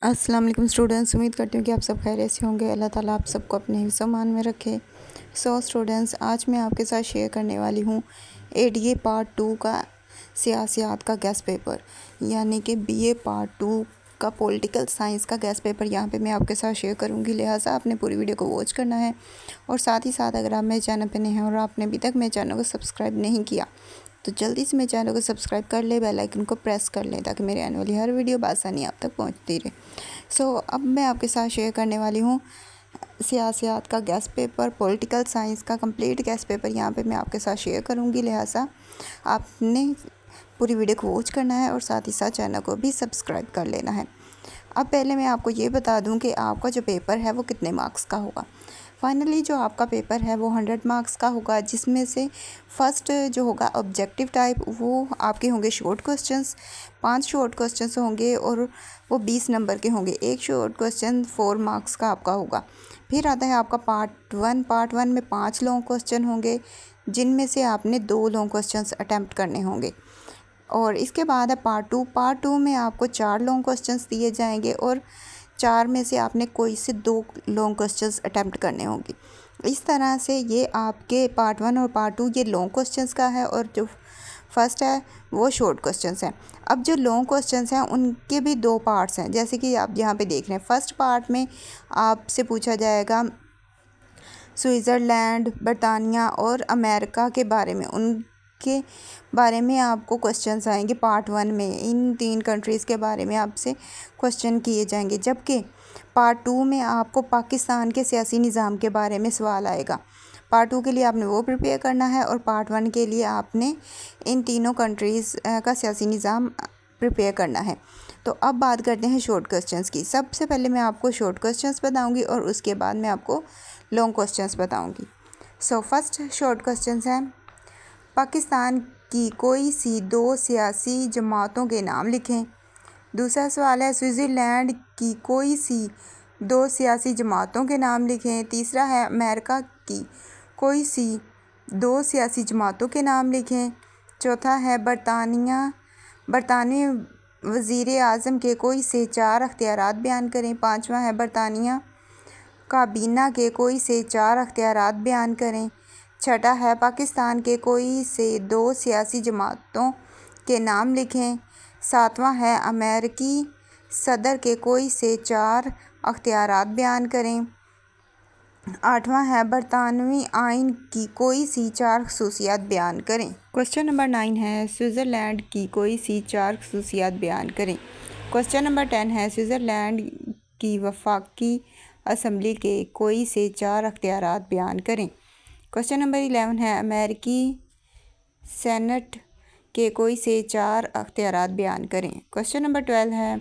अस्सलाम वालेकुम स्टूडेंट्स, उम्मीद करती हूँ कि आप सब खैरियत से होंगे। अल्लाह ताला आप सबको अपने हिफ्ज़ मान में रखे। स्टूडेंट्स, आज मैं आपके साथ शेयर करने वाली हूँ एडीए पार्ट 2 का सियासियात का गेस्ट पेपर, यानी कि बीए पार्ट 2 का पॉलिटिकल साइंस का गेस्ट पेपर यहाँ पे मैं आपके साथ शेयर करूँगी। लिहाजा आपने पूरी वीडियो को वॉच करना है। और साथ ही साथ अगर आप मेरे चैनल पर नए हैं और आपने अभी तक मेरे चैनल को सब्सक्राइब नहीं किया तो जल्दी से मेरे चैनल को सब्सक्राइब कर ले, बेल आइकन को प्रेस कर लें ताकि मेरे आने वाली हर वीडियो बआसानी आप तक पहुंचती रहे। अब मैं आपके साथ शेयर करने वाली हूँ सियासियात का गेस्ट पेपर, पॉलिटिकल साइंस का कंप्लीट गेस्ट पेपर यहाँ पे मैं आपके साथ शेयर करूँगी। लिहाजा आपने पूरी वीडियो को वॉच करना है और साथ ही साथ चैनल को भी सब्सक्राइब कर लेना है। अब पहले मैं आपको ये बता दूं कि आपका जो पेपर है वो कितने मार्क्स का होगा। फाइनली जो आपका पेपर है वो 100 मार्क्स का होगा, जिसमें से फर्स्ट जो होगा ऑब्जेक्टिव टाइप वो आपके होंगे शॉर्ट क्वेश्चंस, 5 शॉर्ट क्वेश्चंस होंगे और वो 20 नंबर के होंगे। एक शॉर्ट क्वेश्चन 4 मार्क्स का आपका होगा। फिर आता है आपका पार्ट वन में 5 लॉन्ग क्वेश्चन होंगे, जिनमें से आपने 2 लॉन्ग क्वेश्चंस अटैम्प्ट करने होंगे। और इसके बाद है पार्ट टू में आपको 4 लॉन्ग क्वेश्चंस दिए जाएंगे और 4 में से आपने कोई से 2 लॉन्ग क्वेश्चंस अटैम्प्ट करने होंगे। इस तरह से ये आपके पार्ट 1 और पार्ट 2 ये लॉन्ग क्वेश्चंस का है और जो फर्स्ट है वो शॉर्ट क्वेश्चंस हैं। अब जो लॉन्ग क्वेश्चंस हैं उनके भी 2 पार्ट्स हैं, जैसे कि आप यहाँ पे देख रहे हैं। फर्स्ट पार्ट में आपसे पूछा जाएगा स्विट्ज़रलैंड, बरतानिया और अमेरिका के बारे में, उनके बारे में आपको क्वेश्चंस आएंगे। पार्ट 1 में इन 3 कंट्रीज़ के बारे में आपसे क्वेश्चन किए जाएंगे, जबकि पार्ट 2 में आपको पाकिस्तान के सियासी निज़ाम के बारे में सवाल आएगा। पार्ट 2 के लिए आपने वो प्रिपेयर करना है और पार्ट 1 के लिए आपने इन तीनों कंट्रीज़ का सियासी निज़ाम प्रिपेयर करना है। तो अब बात करते हैं शॉर्ट क्वेश्चंस की। सबसे पहले मैं आपको शॉर्ट क्वेश्चंस बताऊंगी और उसके बाद मैं आपको लॉन्ग क्वेश्चंस बताऊंगी। फर्स्ट शॉर्ट क्वेश्चंस हैं, पाकिस्तान की कोई सी 2 सियासी जमातों के नाम लिखें। दूसरा सवाल है, स्विट्ज़रलैंड की कोई सी 2 सियासी जमातों के नाम लिखें। तीसरा है, अमेरिका की कोई सी 2 सियासी जमातों के नाम लिखें। चौथा है, बरतानवी वज़ीर आज़म के कोई से 4 अख्तियारात बयान करें। पाँचवा है, बरतानिया काबीना के कोई से 4 अख्तियारात बयान करें। छठा है, पाकिस्तान के कोई से 2 सियासी जमातों के नाम लिखें। सातवां है, अमेरिकी सदर के कोई से 4 अख्तियारात बयान करें। आठवां है, बरतानवी आइन की कोई सी 4 खसूसियात बयान करें। क्वेश्चन नंबर 9 है, स्विट्ज़रलैंड की कोई सी 4 खसूसियात बयान करें। क्वेश्चन नंबर 10 है, स्विट्ज़रलैंड की वफाकी असम्बली के कोई से 4 अख्तियारात बयान करें। क्वेश्चन नंबर 11 है, अमेरिकी सेनेट के कोई से 4 अख्तियारात बयान करें। क्वेश्चन नंबर 12 है,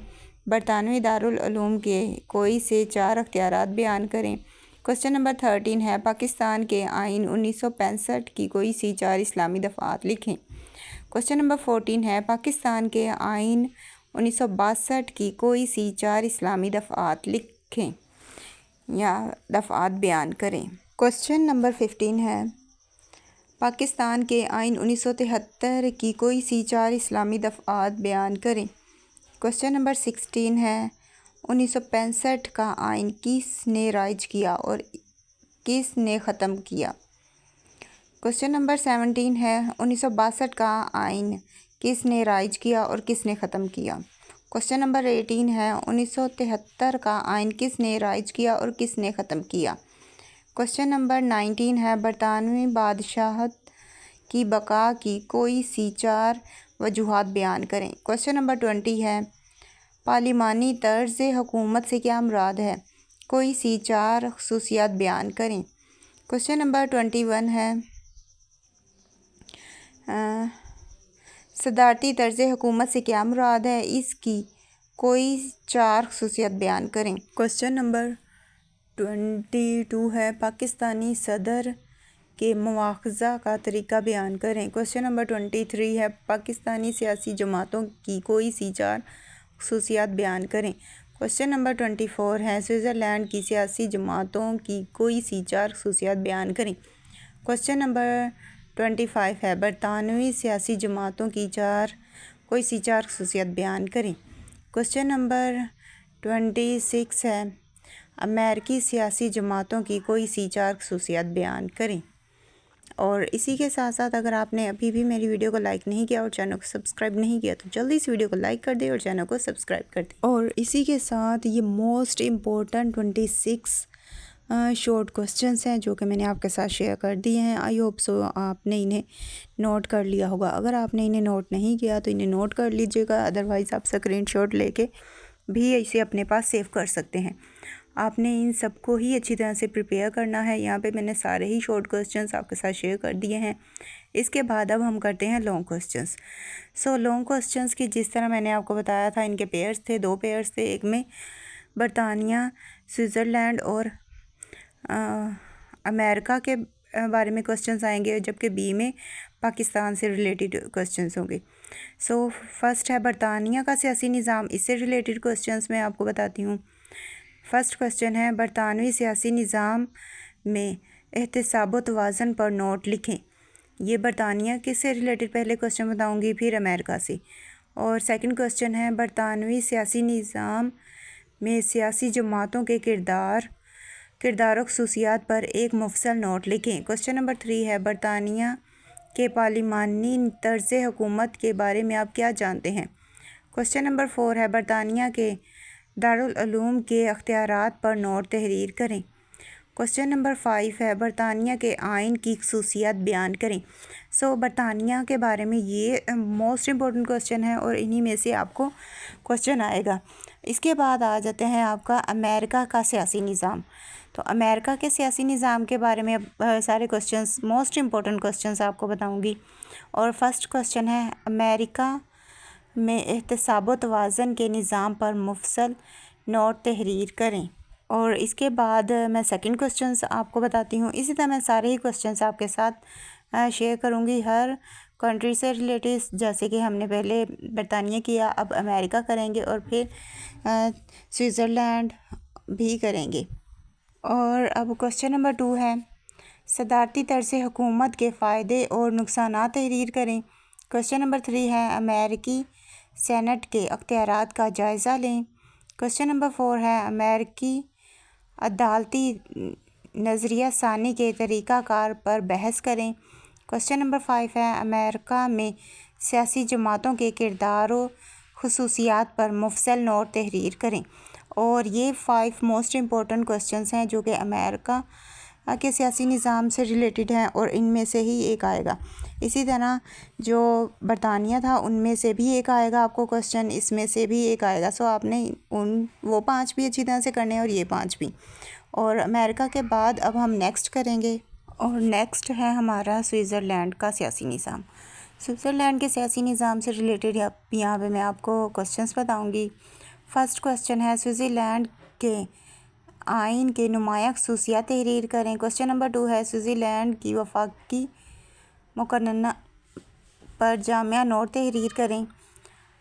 बरतानवी दारुल उलूम के कोई से 4 अख्तियारात बयान करें। क्वेश्चन नंबर 13 है, पाकिस्तान के आइन 1965 की कोई सी 4 इस्लामी दफ़ात लिखें। क्वेश्चन नंबर 14 है, पाकिस्तान के आइन 1962 की कोई सी 4 इस्लामी दफ़ात लिखें या दफ़ात बयान करें। क्वेश्चन नंबर 15 है, पाकिस्तान के आइन 1973 की कोई सी 4 इस्लामी दफ़ात बयान करें। क्वेश्चन नंबर 16 है, 1965 का आइन किसने राइज किया और किसने ख़त्म किया। क्वेश्चन नंबर 17 है, 1962 का आइन किसने राइज किया और किसने ख़त्म किया। क्वेश्चन नंबर 18 है, 1973 का आइन किसने राइज किया और किसने ख़त्म किया। क्वेश्चन नंबर 19 है, बरतानवी बादशाहत की बका की कोई सी 4 वजूहात बयान करें। क्वेश्चन नंबर 20 है, पार्लिमानी तर्ज़ हुकूमत से क्या मुराद है, कोई सी 4 खसूसियात बयान करें। क्वेश्चन नंबर 21 है, सदारती तर्ज़ हुकूमत से क्या मुराद है, इसकी कोई 4 खसूसियात बयान करें। क्वेश्चन नंबर 22 है, पाकिस्तानी सदर के मुआख़ज़ा का तरीका बयान करें। क्वेश्चन नंबर 23 है, पाकिस्तानी सियासी जमातों की कोई सी 4 खसूसियात बयान करें। क्वेश्चन नंबर 24 है, स्विट्ज़रलैंड की सियासी जमातों की कोई सी 4 खसूसियात बयान करें। क्वेश्चन नंबर 25 है, बरतानवी सियासी जमातों की कोई सी 4 खसूसियात बयान करें। क्वेश्चन नंबर 26 है अमेरिकी सियासी जमातों की कोई सी 4 खसूसियात बयान करें। और इसी के साथ साथ अगर आपने अभी भी मेरी वीडियो को लाइक नहीं किया और चैनल को सब्सक्राइब नहीं किया तो जल्दी इस वीडियो को लाइक कर दे और चैनल को सब्सक्राइब कर दे। और इसी के साथ ये मोस्ट इम्पोर्टेंट 26 शॉर्ट क्वेश्चंस हैं जो कि मैंने आपके साथ शेयर कर दिए हैं। आई होप सो आपने इन्हें नोट कर लिया होगा। अगर आपने इन्हें नोट नहीं किया तो इन्हें नोट कर लीजिएगा, अदरवाइज़ आप स्क्रीनशॉट लेके भी इसे अपने पास सेव कर सकते हैं। आपने इन सबको ही अच्छी तरह से प्रिपेयर करना है। यहाँ पे मैंने सारे ही शॉर्ट क्वेश्चंस आपके साथ शेयर कर दिए हैं। इसके बाद अब हम करते हैं long questions. So long questions की जिस तरह मैंने आपको बताया था, इनके पेयर्स थे, 2 पेयर्स थे। एक में बरतानिया, स्विट्ज़रलैंड और अमेरिका के बारे में क्वेश्चंस आएंगे, जबकि बी में पाकिस्तान से रिलेटेड क्वेश्चंस होंगे। सो फर्स्ट है बरतानिया का सियासी निज़ाम। इससे रिलेटेड क्वेश्चंस मैं आपको बताती हूँ। फर्स्ट क्वेश्चन है बरतानवी सियासी निज़ाम में एहतसाब तवाज़न पर नोट लिखें। ये बरतानिया किससे रिलेटेड पहले क्वेश्चन बताऊंगी, फिर अमेरिका से। और सेकंड क्वेश्चन है बरतानवी सियासी निज़ाम में सियासी जमातों के किरदार और खसूसियात पर एक मुफस्सल नोट लिखें। क्वेश्चन नंबर 3 है बरतानिया के पार्लिमानी तर्ज़ हुकूमत के बारे में आप क्या जानते हैं। क्वेश्चन नंबर 4 है बरतानिया के दारुल उलूम के अख्तियारात पर नोट तहरीर करें। क्वेश्चन नंबर 5 है बरतानिया के आइन की खसूसियात बयान करें। सो बरतानिया के बारे में ये मोस्ट इम्पोर्टेंट क्वेश्चन है और इन्हीं में से आपको क्वेश्चन आएगा। इसके बाद आ जाते हैं आपका अमेरिका का सियासी निज़ाम। तो अमेरिका के सियासी निज़ाम के बारे में सारे क्वेश्चंस, मोस्ट इम्पोर्टेंट क्वेश्चंस आपको बताऊंगी। और फर्स्ट क्वेश्चन है अमेरिका में एहतसाब तवाज़न के निज़ाम पर मुफस्सल नोट तहरीर करें। और इसके बाद मैं सेकंड क्वेश्चंस आपको बताती हूँ। इसी तरह मैं सारे ही क्वेश्चंस आपके साथ शेयर करूँगी हर कंट्री से रिलेटेड। जैसे कि हमने पहले बरतानिया किया, अब अमेरिका करेंगे और फिर स्विट्ज़रलैंड भी करेंगे। और अब क्वेश्चन नंबर 2 है सदारती तर्ज़ हुकूमत के फ़ायदे और नुकसानात तहरीर करें। क्वेश्चन नंबर 3 है अमेरिकी सेनेट के अख्तियारात का जायज़ा लें। क्वेश्चन नंबर 4 है अमेरिकी अदालती नज़रिया सानी के तरीक़ाकार पर बहस करें। क्वेश्चन नंबर 5 है अमेरिका में सियासी जमातों के किरदार और खसूसियात पर मुफस्सल नोट तहरीर करें। और ये 5 मोस्ट इम्पोर्टेंट क्वेश्चंस हैं जो कि अमेरिका के सियासी निज़ाम से रिलेटेड हैं और इनमें से ही एक आएगा। इसी तरह जो बरतानिया था उनमें से भी एक आएगा आपको क्वेश्चन, इसमें से भी एक आएगा। सो आपने वो 5 भी अच्छी तरह से करने हैं और ये 5 भी। और अमेरिका के बाद अब हम नेक्स्ट करेंगे और नेक्स्ट है हमारा स्विट्ज़रलैंड का सियासी निज़ाम। स्विट्ज़रलैंड के सियासी निज़ाम से रिलेटेड यहाँ पे मैं आपको क्वेश्चंस बताऊँगी। फर्स्ट क्वेश्चन है स्विट्ज़रलैंड के आइन के नुमाया खसूसियात तहरीर करें। क्वेश्चन नंबर 2 है स्विट्ज़रलैंड की वफाकी मुकन्ना पर जामिया नोट तहरीर करें।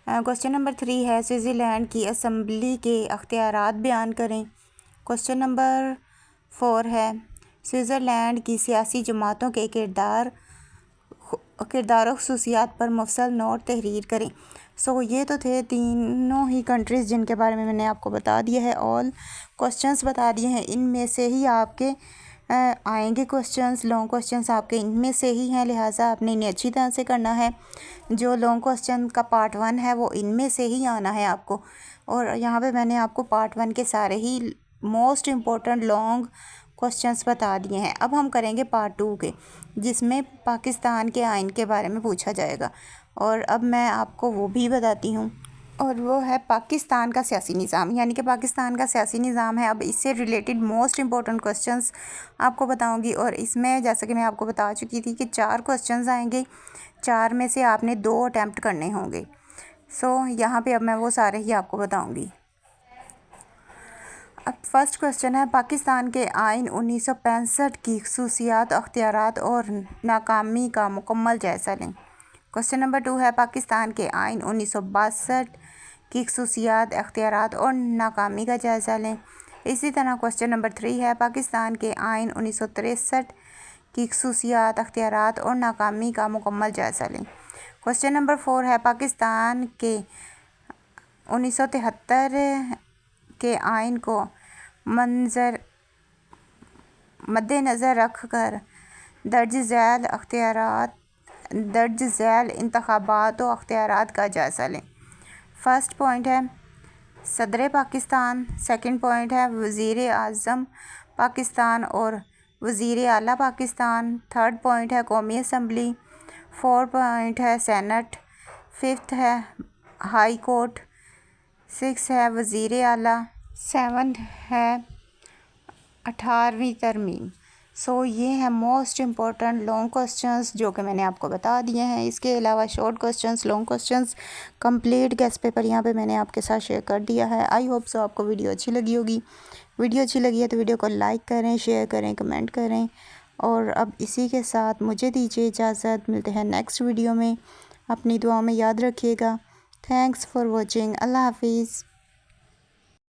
क्वेश्चन नंबर 3 है स्विट्ज़रलैंड की असम्बली के अख्तियारात बयान करें। क्वेश्चन नंबर 4 है स्विट्ज़रलैंड की सियासी जमातों के किरदार और खसूसियात पर मुफस्सल नोट तहरीर करें। सो ये तो थे तीनों ही कंट्रीज़ जिनके बारे में मैंने आपको बता दिया है, ऑल क्वेश्चंस बता दिए हैं। इनमें से ही आपके आएंगे क्वेश्चंस, लॉन्ग क्वेश्चंस आपके इनमें से ही हैं, लिहाजा आपने इन्हें अच्छी तरह से करना है। जो लॉन्ग क्वेश्चन का पार्ट 1 है वो इनमें से ही आना है आपको। और यहाँ पे मैंने आपको पार्ट 1 के सारे ही मोस्ट इम्पोर्टेंट लॉन्ग क्वेश्चंस बता दिए हैं। अब हम करेंगे पार्ट 2 के, जिसमें पाकिस्तान के आइन के बारे में पूछा जाएगा। और अब मैं आपको वो भी बताती हूँ, और वो है पाकिस्तान का सियासी निज़ाम, यानी कि पाकिस्तान का सियासी निज़ाम है। अब इससे रिलेटेड मोस्ट इम्पोर्टेंट क्वेश्चंस आपको बताऊंगी। और इसमें जैसा कि मैं आपको बता चुकी थी कि 4 क्वेश्चंस आएंगे, 4 में से आपने 2 अटैम्प्ट करने होंगे। सो यहाँ पे अब मैं वो सारे ही आपको बताऊंगी। अब फर्स्ट क्वेश्चन है पाकिस्तान के आइन 1965 की खसूसियात, अख्तियारात और नाकामी का मुकम्मल जायज़ा लें। क्वेश्चन नंबर 2 है पाकिस्तान के आइन 1962 की खसूसियात, अख्तियारात और नाकामी का जायज़ा लें। इसी तरह क्वेश्चन नंबर 3 है पाकिस्तान के आइन 1963 की खसूसियात, अख्तियारात और नाकामी का मुकम्मल जायज़ा लें। क्वेश्चन नंबर 4 है पाकिस्तान के 1973 के आइन को मद्देनज़र रख कर दर्ज झैल इंतखाबात व अख्तियारात का जायज़ा लें। फर्स्ट पॉइंट है सदर पाकिस्तान, सेकंड पॉइंट है वज़ीर आज़म पाकिस्तान और वज़ीर आला पाकिस्तान, थर्ड पॉइंट है कौमी असम्बली, फोर्थ पॉइंट है सेनेट, फिफ्थ है हाई कोर्ट, सिक्स है वज़ीर आला, सेवन्थ है 18वीं तरमीम। सो ये है मोस्ट इम्पॉर्टेंट लॉन्ग क्वेश्चंस जो कि मैंने आपको बता दिए हैं। इसके अलावा short questions, long questions, complete guest paper यहाँ पे मैंने आपके साथ शेयर कर दिया है। आई होप सो आपको वीडियो अच्छी लगी होगी। वीडियो अच्छी लगी है तो वीडियो को लाइक करें, शेयर करें, कमेंट करें। और अब इसी के साथ मुझे दीजिए इजाज़त। मिलते हैं नेक्स्ट वीडियो में। अपनी दुआ में याद रखिएगा। Thanks for watching. अल्लाह हाफिज़।